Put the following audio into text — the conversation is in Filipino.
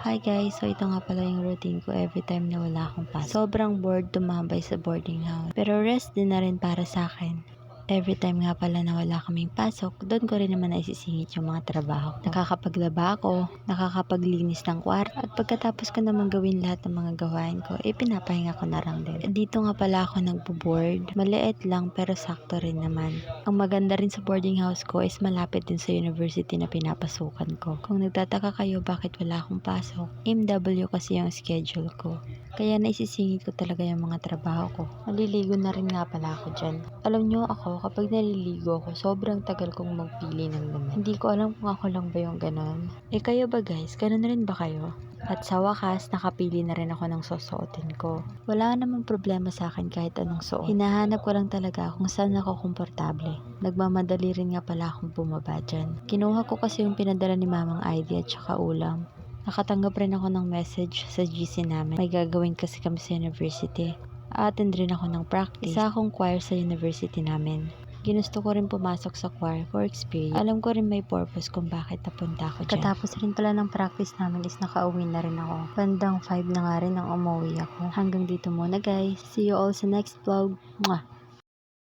Hi guys, so ito nga pala yung routine ko every time na wala akong pasok. Sobrang bored tumambay sa boarding house. Pero rest din na rin para sa akin. Every time nga pala na wala kaming pasok, doon ko rin naman naisisingit yung mga trabaho ko. Nakakapaglaba ako, nakakapaglinis ng kwarto, at pagkatapos ko naman gawin lahat ng mga gawain ko, pinapahinga ko na lang din. Dito nga pala ako nagbo-board. Maliit lang pero sakto rin naman. Ang maganda rin sa boarding house ko is malapit din sa university na pinapasukan ko. Kung nagtataka kayo bakit wala akong pasok, MW kasi yung schedule ko. Kaya naisisingit ko talaga yung mga trabaho ko. Maliligo na rin nga pala ako dyan. Alam nyo ako, kapag naliligo ako, sobrang tagal kong magpili ng damit. Hindi ko alam kung ako lang ba yung ganon. Kayo ba guys? Ganon rin ba kayo? At sa wakas, nakapili na rin ako ng susuotin ko. Wala namang problema sa akin kahit anong suot. Hinahanap ko lang talaga kung saan ako komportable. Nagmamadali rin nga pala akong bumaba dyan. Kinuha ko kasi yung pinadala ni mamang ID at saka ulam. Nakatanggap rin ako ng message sa GC namin. May gagawin kasi kami sa university. A-attend rin ako ng practice. Isa akong choir sa university namin. Ginusto ko rin pumasok sa choir for experience. Alam ko rin may purpose kung bakit napunta ako dyan. Katapos rin pala ng practice namin is nakauwi na rin ako. Bandang 5 na nga rin ang umuwi ako. Hanggang dito muna guys. See you all sa next vlog. Mwah!